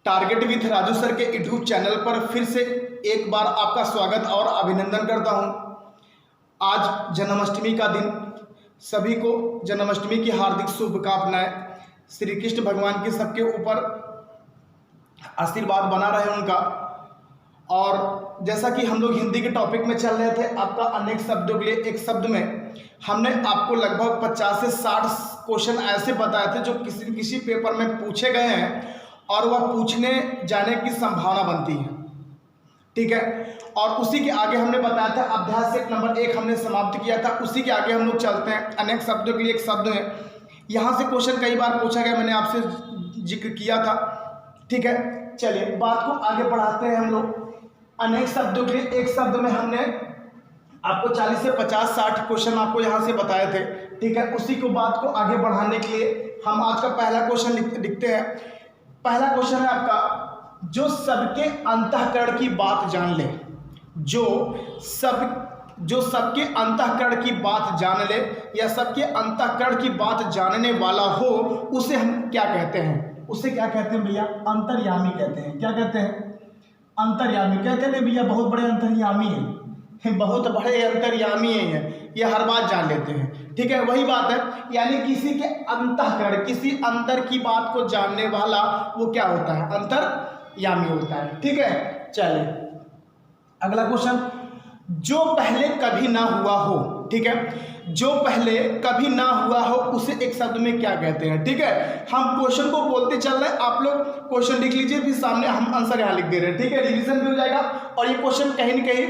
Target with Raju sir के YouTube channel पर फिर से एक बार आपका स्वागत और अभिनंदन करता हूं। आज जन्माष्टमी का दिन, सभी को जन्माष्टमी की हार्दिक शुभकामनाएं। श्री कृष्ण भगवान के सबके ऊपर आशीर्वाद बना रहे उनका। और जैसा कि हम लोग हिंदी के टॉपिक में चल रहे थे, आपका अनेक शब्दों के लिए एक शब्द में हमने आपको लगभग 50 से 60 क्वेश्चन ऐसे बताए थे जो किसी किसी पेपर में पूछे गए हैं और वह पूछने जाने की संभावना बनती है। ठीक है, और उसी के आगे हमने बताया था अभ्यास सेट नंबर 1 हमने समाप्त किया था। उसी के आगे हम लोग चलते हैं। अनेक शब्दों के लिए एक शब्द है, यहाँ से क्वेश्चन कई बार पूछा गया, मैंने आपसे जिक्र किया था। ठीक है, चलिए बात को आगे बढ़ाते हैं हम लोग। अनेक शब्दों के लिए एक शब्द में हमने आपको 40 से 50-60 क्वेश्चन आपको यहाँ से बताए थे। ठीक है, उसी को बात को आगे बढ़ाने के लिए हम आज का पहला क्वेश्चन लिखते हैं। पहला क्वेश्चन है आपका, जो सबके अंतःकरण की बात जान ले। जो सबके अंतःकरण की बात जान ले या सबके अंतःकरण की बात जानने वाला हो, उसे हम क्या कहते हैं? उसे क्या कहते हैं भैया? अंतर्यामी कहते हैं। क्या कहते हैं? अंतर्यामी कहते हैं भैया। बहुत बड़े अंतर्यामी हैं, बहुत बड़े अंतर्यामी हैं, ये हर बात जान लेते हैं। ठीक है, वही बात है, यानी किसी के अंतःकरण, किसी अंतर की बात को जानने वाला वो क्या होता है? अंतर्यामी होता है। ठीक है, चलिए अगला क्वेश्चन, जो पहले कभी ना हुआ हो। ठीक है, जो पहले कभी ना हुआ हो उसे एक शब्द में क्या कहते हैं? ठीक है, हम क्वेश्चन को बोलते चल रहे हैं, आप लोग क्वेश्चन लिख लीजिए, फिर सामने हम आंसर यहाँ लिख दे रहे हैं। ठीक है, रिवीजन भी हो जाएगा। और ये क्वेश्चन कहीं न कहीं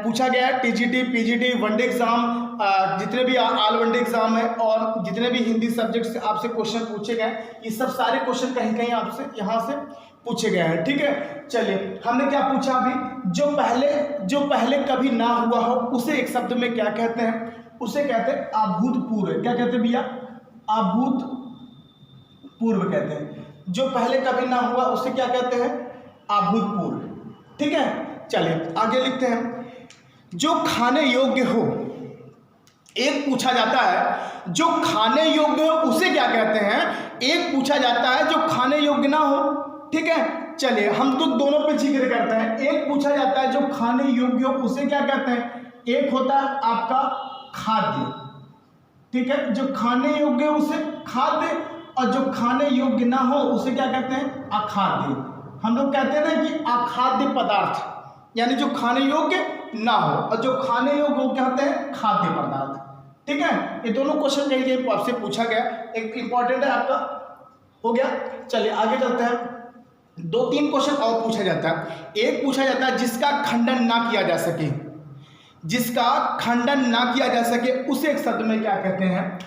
पूछा गया है टीजीटी, पीजीटी, वनडे एग्जाम, जितने भी ऑल वनडे एग्जाम है और जितने भी हिंदी सब्जेक्ट से आपसे क्वेश्चन पूछे गए, ये सब सारे क्वेश्चन कहीं कहीं आपसे यहाँ से पूछे गए हैं। ठीक है, चलिए हमने क्या पूछा अभी? जो पहले कभी ना हुआ हो उसे एक शब्द में क्या कहते हैं? उसे कहते हैं अभूतपूर्व। क्या कहते हैं भैया? अभूतपूर्व कहते हैं। जो पहले कभी ना हुआ उसे क्या कहते हैं? अभूतपूर्व। ठीक है, चलिए आगे लिखते हैं। जो खाने योग्य हो, एक पूछा जाता है जो खाने योग्य हो उसे क्या कहते हैं? एक पूछा जाता है जो खाने योग्य ना हो। ठीक है, चलिए हम तो दोनों पे जिक्र करते हैं। एक पूछा जाता है जो खाने योग्य हो उसे क्या कहते हैं? एक होता है आपका खाद्य। ठीक है, जो खाने योग्य हो उसे खाद्य, और जो खाने योग्य ना हो उसे क्या कहते हैं? अखाद्य। हम लोग कहते हैं ना कि अखाद्य पदार्थ, यानी जो खाने योग्य ना हो, और जो खाने योग्य हो क्या कहते हैं? खाद्य पदार्थ। ठीक है, ये दोनों क्वेश्चन कहीं आपसे पूछा गया, एक इंपॉर्टेंट है आपका, हो गया। चलिए आगे चलते हैं। 2-3 क्वेश्चन और पूछा जाता है। एक पूछा जाता है जिसका खंडन ना किया जा सके। जिसका खंडन ना किया जा सके उसे एक शब्द में क्या कहते हैं?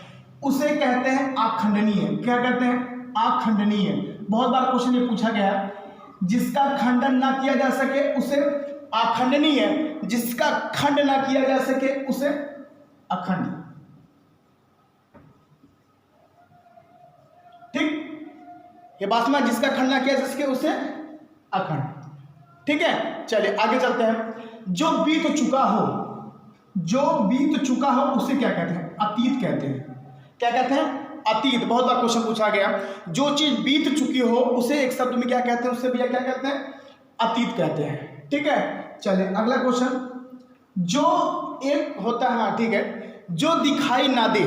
उसे कहते हैं अखंडनीय। क्या कहते हैं? अखंडनीय। बहुत बार क्वेश्चन ये पूछा गया है, जिसका खंडन ना किया जा सके उसे अखंडनीय, जिसका खंड ना किया जा सके उसे अखंड। ठीक, ये बात में जिसका खंड ना किया जा सके उसे अखंड। ठीक है, चलिए आगे चलते हैं। जो बीत चुका हो, जो बीत चुका हो उसे क्या कहते हैं? अतीत कहते हैं। क्या कहते हैं? अतीत। बहुत बार क्वेश्चन पूछा गया, जो चीज बीत चुकी हो उसे एक शब्द में क्या कहते हैं? उससे भैया क्या कहते हैं? अतीत कहते हैं। ठीक है, चलिए अगला क्वेश्चन, जो एक होता है, ठीक है, जो दिखाई ना दे,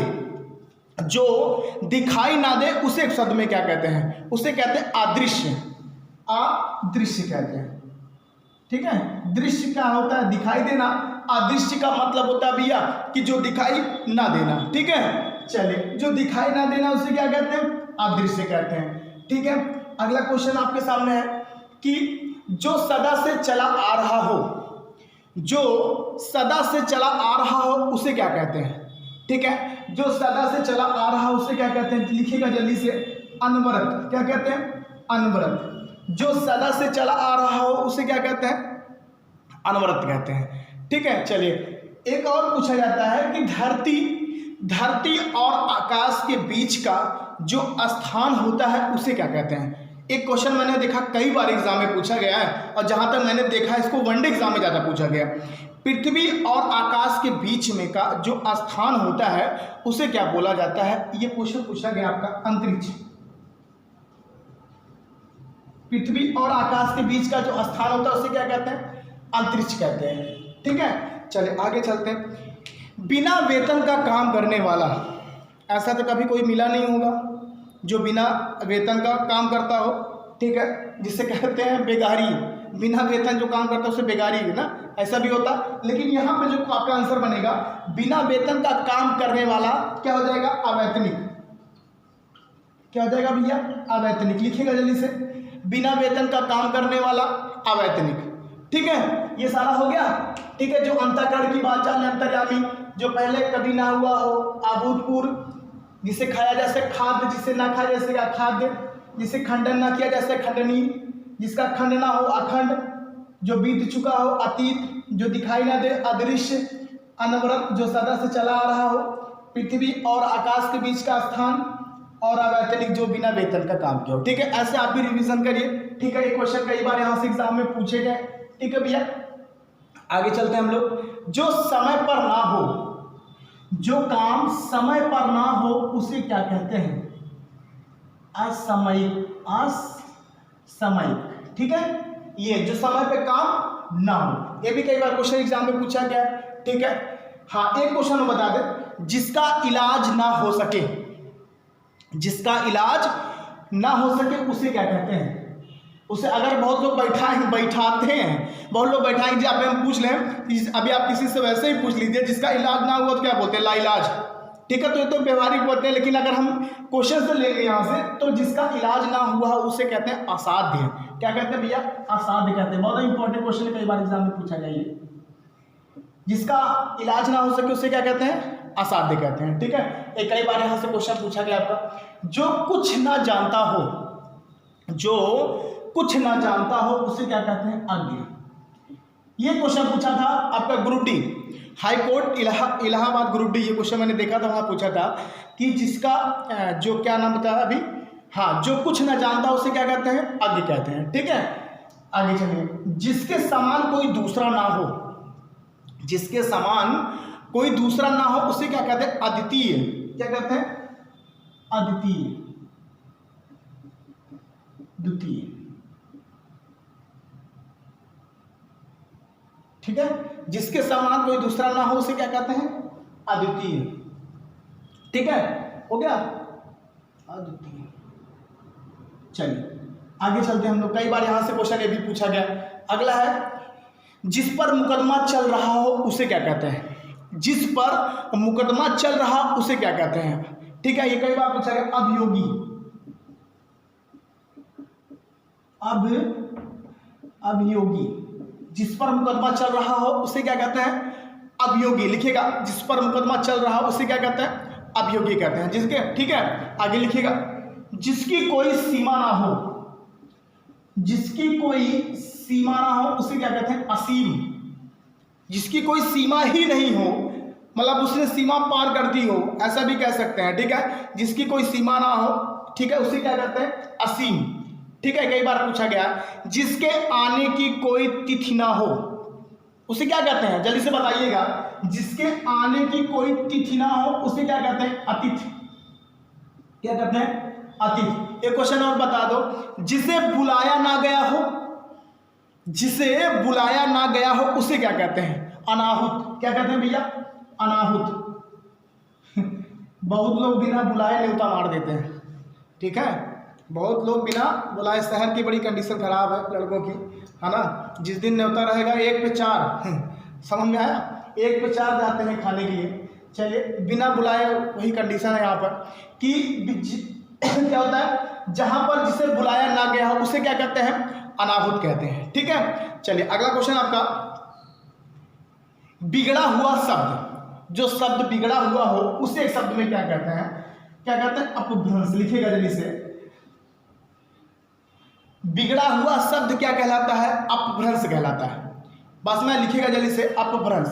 जो दिखाई ना दे उसे एक शब्द में क्या कहते हैं? उसे कहते हैं अदृश्य। अदृश्य कहते हैं। ठीक है, दृश्य क्या होता है? दिखाई देना। अदृश्य का मतलब होता है भैया कि जो दिखाई ना देना। ठीक है, चलिए जो दिखाई ना देना उसे क्या कहते हैं? अदृश्य कहते हैं। ठीक है, अगला क्वेश्चन आपके सामने है कि जो सदा से चला आ रहा हो, जो सदा से चला आ रहा हो उसे क्या कहते हैं? ठीक है, जो सदा से चला आ रहा हो उसे क्या कहते हैं? लिखिएगा जल्दी से, अनवरत। क्या कहते हैं? अनवरत। जो सदा से चला आ रहा हो उसे क्या कहते हैं? अनवरत कहते हैं। ठीक है, चलिए एक और पूछा जाता है कि धरती और आकाश के बीच का जो स्थान होता है उसे क्या कहते हैं? एक क्वेश्चन मैंने देखा कई बार एग्जाम में पूछा गया है, और जहां तक मैंने देखा इसको वनडे एग्जाम में ज़्यादा पूछा गया। पृथ्वी और आकाश के बीच में का जो स्थान होता है उसे क्या बोला जाता है? ये क्वेश्चन पूछा गया आपका अंतरिक्ष। पृथ्वी और आकाश के बीच का जो स्थान होता है उसे क्या कहते हैं? अंतरिक्ष कहते हैं। ठीक है, चलिए आगे चलते हैं। बिना वेतन का काम करने वाला, ऐसा तो कभी कोई मिला नहीं होगा जो बिना वेतन का काम करता हो। ठीक है, जिसे कहते हैं बेगारी, बिना वेतन जो काम करता है उसे बेगारी है ना, ऐसा भी होता। लेकिन यहाँ पे जो आपका आंसर बनेगा, बिना वेतन का काम करने वाला क्या हो जाएगा? अवैतनिक। क्या हो जाएगा भैया? अवैतनिक। लिखिएगा जल्दी से, बिना वेतन का काम करने वाला अवैतनिक। ठीक है, ये सारा हो गया। ठीक है, जो अंतःकरण की बात चाल अंतर्यामी, जो पहले कभी ना हुआ हो, अभूतपूर्व, जिसे खाया जैसे खाद्य, जिसे ना खाया जैसे अखाद्य, जिसे खंडन ना किया जैसे खंडनीय, जिसका खंड ना हो अखंड, जो बीत चुका हो अतीत, जो दिखाई ना दे अदृश्य, अनवरत, जो सदा से चला आ रहा हो, पृथ्वी और आकाश के बीच का स्थान, और अवैतनिक, जो बिना वेतन का काम किया हो। ठीक है, ऐसे आप भी रिवीजन करिए। ठीक है, ये क्वेश्चन कई बार यहाँ से एग्जाम में पूछे गए। ठीक है भैया, आगे चलते हैं हम लोग। जो समय पर ना हो, जो काम समय पर ना हो उसे क्या कहते हैं? असामयिक। असामयिक। ठीक है, ये जो समय पे काम ना हो, ये भी कई बार क्वेश्चन एग्जाम में पूछा गया है। ठीक है, हाँ एक क्वेश्चन बता दे, जिसका इलाज ना हो सके, जिसका इलाज ना हो सके उसे क्या कहते हैं? उसे अगर बहुत लोग बैठाते हैं, बहुत लोग बैठाएंगे, अभी हम पूछ लें, अभी आप किसी से वैसे ही पूछ लीजिए, जिसका इलाज ना हुआ तो क्या बोलते हैं? लाइलाज। ठीक है, तो ये तो व्यवहारिक बोलते हैं, लेकिन अगर हम क्वेश्चन से लेंगे यहाँ से, तो जिसका इलाज ना हुआ उसे कहते हैं असाध्य। क्या कहते हैं भैया? असाध्य कहते हैं। बहुत इंपॉर्टेंट क्वेश्चन है, कई बार एग्जाम में पूछा गया ये। जिसका इलाज ना हो सके उसे क्या कहते हैं? असाध्य कहते हैं। ठीक है, एक कई बार यहाँ से क्वेश्चन पूछा गया आपका, जो कुछ ना जानता हो, जो कुछ ना जानता हो उसे क्या कहते हैं? अज्ञ। ये क्वेश्चन पूछा था आपका group D, high court Allahabad group D. ये क्वेश्चन मैंने देखा था, वहां पूछा था कि जिसका जो क्या नाम बताया अभी, हाँ, जो कुछ ना जानता उसे क्या कहते हैं? अज्ञ कहते हैं। ठीक है, आगे चलिए। जिसके समान कोई दूसरा ना हो, जिसके समान कोई दूसरा ना हो उसे क्या कहते हैं? अद्वितीय। क्या कहते हैं? अद्वितीय, द्वितीय। ठीक है, जिसके समान कोई दूसरा ना हो उसे क्या कहते हैं? अद्वितीय। ठीक है, हो गया अद्वितीय। चलिए आगे चलते हैं हम लोग। कई बार यहां से क्वेश्चन ये भी पूछा गया। अगला है, जिस पर मुकदमा चल रहा हो उसे क्या कहते हैं? जिस पर मुकदमा चल रहा उसे क्या कहते हैं? ठीक है, ये कई बार पूछा गया। अभियोगी, अभियोगी, जिस पर मुकदमा चल रहा हो उसे क्या कहते हैं? अभियोगी। लिखिएगा, जिस पर मुकदमा चल रहा हो उसे क्या कहते हैं? अभियोगी कहते हैं। जिसके, ठीक है, आगे लिखिएगा, जिसकी कोई सीमा ना हो, जिसकी कोई सीमा ना हो उसे क्या कहते हैं? असीम। जिसकी कोई सीमा ही नहीं हो, मतलब उसने सीमा पार कर दी हो, ऐसा भी कह सकते हैं। ठीक है, जिसकी कोई सीमा ना हो, ठीक है, उसे क्या कहते हैं? असीम। ठीक है, कई बार पूछा गया, जिसके आने की कोई तिथि ना हो उसे क्या कहते हैं? जल्दी से बताइएगा, जिसके आने की कोई तिथि ना हो उसे क्या कहते हैं? अतिथि। क्या कहते हैं? अतिथि। एक क्वेश्चन और बता दो, जिसे बुलाया ना गया हो, जिसे बुलाया ना गया हो उसे क्या कहते हैं? अनाहुत। क्या कहते हैं भैया? अनाहुत। बहुत लोग बिना बुलाए न्योता मार देते हैं। ठीक है, बहुत लोग बिना बुलाए, शहर की बड़ी कंडीशन खराब है लड़कों की, है ना। जिस दिन न्योता रहेगा 1 पे 4, समझ में आया? 1 पे 4 जाते हैं खाने के लिए। चलिए, बिना बुलाए वही कंडीशन है यहाँ पर कि क्या होता है, जहाँ पर जिसे बुलाया ना गया हो उसे क्या कहते हैं? अनाहुत कहते हैं। ठीक है, चलिए अगला क्वेश्चन आपका, बिगड़ा हुआ शब्द, जो शब्द बिगड़ा हुआ हो उसे शब्द में क्या कहते हैं? क्या कहते हैं? अपभ्रंश। लिखिएगा जल्दी से, बिगड़ा हुआ शब्द क्या कहलाता है? अपभ्रंश कहलाता है। बस में लिखिएगा जल्दी से, अपभ्रंश।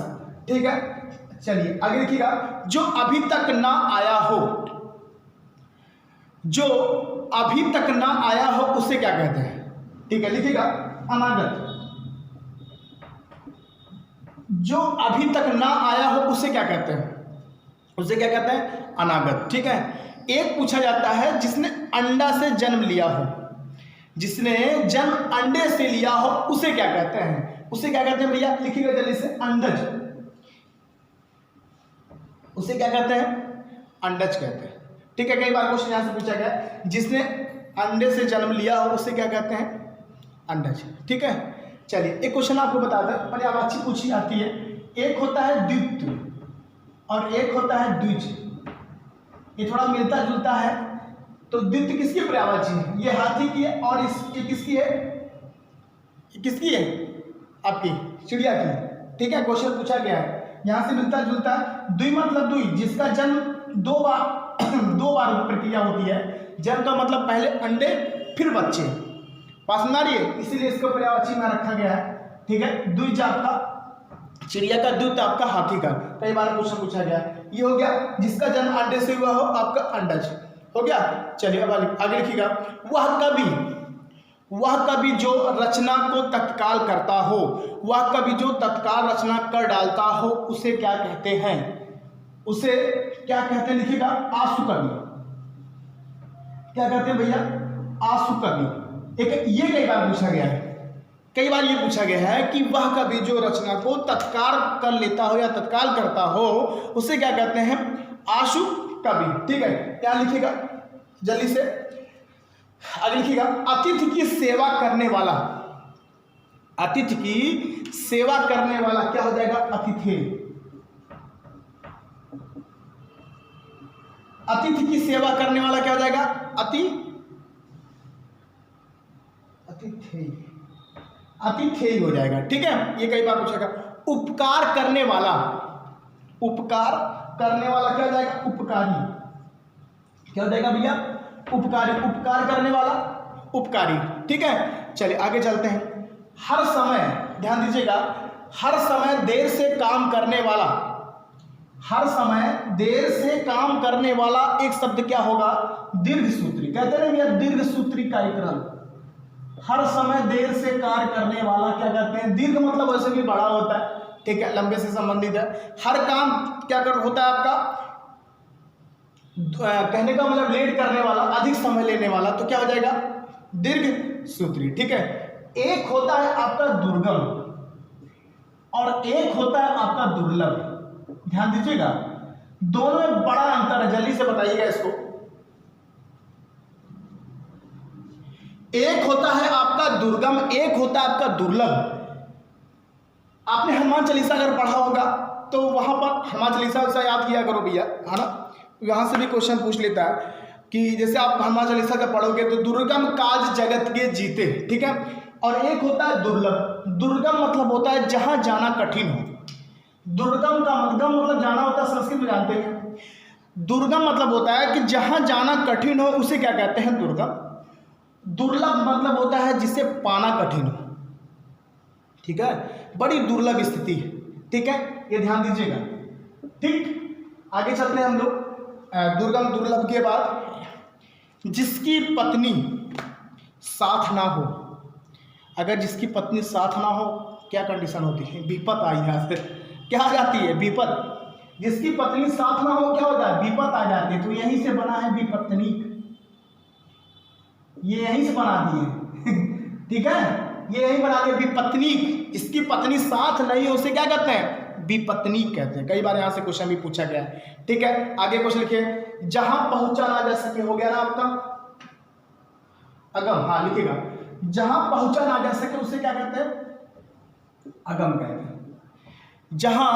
ठीक है, चलिए आगे लिखिएगा, जो अभी तक ना आया हो, जो अभी तक ना आया हो उसे क्या कहते हैं? ठीक है, लिखिएगा, अनागत। जो अभी तक ना आया हो उसे क्या कहते हैं? उसे क्या कहते हैं? अनागत। ठीक है, एक पूछा जाता है, जिसने अंडा से जन्म लिया हो, जिसने जन्म अंडे से लिया हो उसे क्या कहते हैं? उसे क्या कहते हैं भैया? लिखिएगा जल्दी से, अंडज। उसे क्या कहते हैं? अंडज कहते हैं। ठीक है, कई बार क्वेश्चन यहां से पूछा गया, जिसने अंडे से जन्म लिया हो उसे क्या कहते हैं? अंडज। ठीक है, चलिए एक क्वेश्चन आपको बता दें, पर्यायवाची पूछी जाती है। एक होता है द्वित्व और एक होता है द्विज। ये थोड़ा मिलता जुलता है। तो द्वित्व किसकी पर्यायवाची है? ये हाथी की है। और ये किसकी है? ये किसकी है? आपकी चिड़िया की। ठीक है, क्वेश्चन पूछा गया है, यहां से मिलता जुलता है। द्वि मतलब द्वि, जिसका जन्म दो बार प्रक्रिया होती है। जन्म का मतलब पहले अंडे फिर बच्चे। पास में आ रही है, इसीलिए इसको पर्यायवाची में रखा गया है। ठीक है, द्विज आपका चिड़िया का, द्वित्व आपका हाथी का। कई बार क्वेश्चन पूछा गया। ये हो गया जिसका जन्म अंडे से हुआ हो, आपका अंडज हो गया। चलिए अब आगे लिखिएगा, वह कवि जो रचना को तत्काल करता हो, वह कवि जो तत्काल रचना कर डालता हो उसे क्या कहते हैं? उसे क्या कहते हैं? लिखिएगा, आशु कवि। क्या कहते हैं भैया? आशु कवि। एक ये कई बार पूछा गया है, कई बार ये पूछा गया है कि वह कवि जो रचना को तत्काल कर लेता हो या तत्काल करता हो उसे क्या कहते हैं? आशु कवि। ठीक है, क्या लिखिएगा जल्दी से, आगे लिखिएगा, अतिथि की सेवा करने वाला। अतिथि की सेवा करने वाला क्या हो जाएगा? अतिथि। अतिथि की सेवा करने वाला क्या हो जाएगा? अतिथि हो जाएगा। ठीक है, ये कई बार पूछेगा। उपकार करने वाला, उपकार करने वाला क्या हो जाएगा? उपकारी। क्या हो जाएगा भैया? उपकारी। उपकार करने वाला उपकारी। ठीक है, चलिए आगे चलते हैं। हर समय, ध्यान दीजिएगा, हर समय देर से काम करने वाला। हर समय देर से काम करने वाला एक शब्द क्या होगा? दीर्घ सूत्री। कहते हैं भैया दीर्घ सूत्री कार्यक्रम। हर समय देर से कार्य करने वाला क्या कहते हैं? दीर्घ मतलब वैसे भी बड़ा होता है। ठीक है, लंबे से संबंधित है। हर काम क्या कर होता है आपका? कहने का मतलब लेट करने वाला, अधिक समय लेने वाला, तो क्या हो जाएगा? दीर्घ सूत्री। ठीक है, एक होता है आपका दुर्गम और एक होता है आपका दुर्लभ। ध्यान दीजिएगा, दोनों में बड़ा अंतर है। जल्दी से बताइएगा इसको। एक होता है आपका दुर्गम, एक होता है आपका दुर्लभ। आपने हनुमान चालीसा अगर पढ़ा होगा तो वहां पर हनुमान चालीसा से याद किया करो भैया, है ना। यहाँ से भी क्वेश्चन पूछ लेता है कि जैसे आप हनुमान चालीसा जब पढ़ोगे तो दुर्गम काज जगत के जीते। ठीक है, और एक होता है दुर्लभ। दुर्गम मतलब होता है जहां जाना कठिन हो। दुर्गम का मतलब जाना होता है, संस्कृत में जानते हैं। दुर्गम मतलब होता है कि जहां जाना कठिन हो उसे क्या कहते हैं? दुर्गम। दुर्लभ मतलब होता है जिसे पाना कठिन हो। ठीक है, बड़ी दुर्लभ स्थिति है। ठीक है, ये ध्यान दीजिएगा। ठीक, आगे चलते हैं हम लोग। दुर्गम दुर्लभ के बाद, जिसकी पत्नी साथ ना हो। अगर जिसकी पत्नी साथ ना हो क्या कंडीशन होती है? विपत आई यहाँ से क्या आ जाती है? विपत। जिसकी पत्नी साथ ना हो क्या होता है? विपत आ जाती है। तो यहीं से बना है विपत्नीक, ये यहीं से बना दिए। ठीक है, ये यहीं बना दिए विपत्नीक। जिसकी पत्नी साथ नहीं हो उसे क्या कहते हैं? विपत्नीक कहते हैं। कई बार यहां से क्वेश्चन भी पूछा गया है। ठीक है, आगे क्वेश्चन लिखिए, जहां पहुंचा ना जा सके। हो गया ना आपका अगम। हाँ लिखिएगा, जहां पहुंचा ना जा सके उसे क्या कहते हैं? अगम कहते हैं। जहां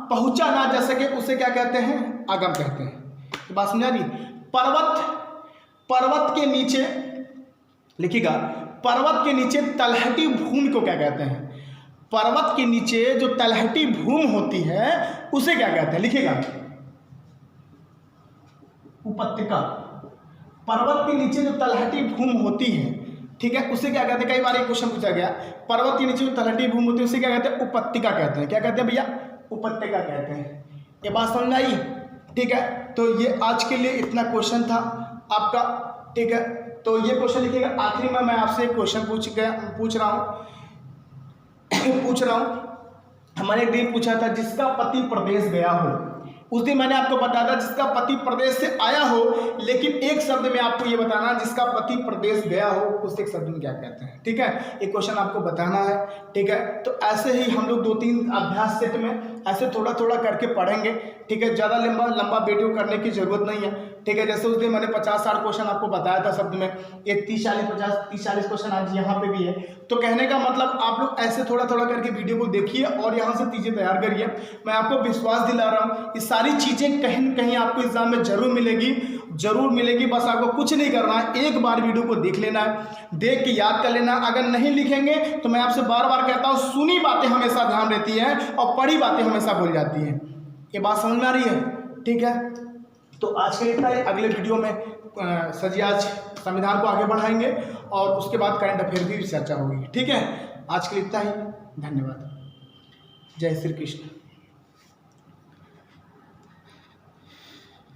पहुंचा ना जा सके उसे क्या कहते हैं? अगम कहते हैं। तो बात समझा दी। पर्वत के नीचे लिखिएगा, पर्वत के नीचे तलहटी भूमि को क्या कहते हैं? पर्वत के नीचे जो तलहटी भूमि होती है उसे क्या कहते हैं? लिखिएगा, उपत्यका। पर्वत के नीचे जो तलहटी भूमि होती है, ठीक है, उसे क्या कहते हैं? कई बार एक क्वेश्चन पूछा गया, पर्वत के नीचे जो तलहटी भूमि होती है उसे क्या कहते हैं? उपत्यका कहते हैं। क्या कहते हैं भैया? उपत्यका कहते हैं। ये बात समझ आई? ठीक है, तो ये आज के लिए इतना क्वेश्चन था आपका। ठीक है, तो ये क्वेश्चन लिखिएगा। आखिरी में मैं आपसे एक क्वेश्चन पूछ रहा हूँ। हमारे एक दिन पूछा था, जिसका पति प्रदेश गया हो, उस दिन मैंने आपको बताया था जिसका पति प्रदेश से आया हो, लेकिन एक शब्द में आपको ये बताना जिसका पति प्रदेश गया हो उस एक शब्द में क्या कहते हैं। ठीक है, एक क्वेश्चन आपको बताना है। ठीक है, तो ऐसे ही हम लोग 2-3 अभ्यास सेट में ऐसे थोड़ा थोड़ा करके पढ़ेंगे। ठीक है, ज़्यादा लंबा वीडियो करने की जरूरत नहीं है। ठीक है, जैसे उस दिन मैंने 50-60 क्वेश्चन आपको बताया था शब्द में, ये 30-40 क्वेश्चन आज यहाँ पे भी है। तो कहने का मतलब आप लोग ऐसे थोड़ा थोड़ा करके वीडियो को देखिए और यहाँ से चीज़ें तैयार करिए। मैं आपको विश्वास दिला रहा हूँ ये सारी चीज़ें कहीं न कहीं आपको एग्जाम में जरूर मिलेगी। बस आपको कुछ नहीं करना है, एक बार वीडियो को देख लेना है, देख के याद कर लेना। अगर नहीं लिखेंगे तो मैं आपसे बार बार कहता हूँ, सुनी बातें हमेशा ध्यान रहती है और पढ़ी बातें हमेशा भूल जाती हैं। ये बात समझ में आ रही है? ठीक है, तो आज के लिए इतना ही। अगले वीडियो में आज संविधान को आगे बढ़ाएंगे और उसके बाद करंट अफेयर की चर्चा होगी। ठीक है, आज के लिए इतना ही। धन्यवाद। जय श्री कृष्ण।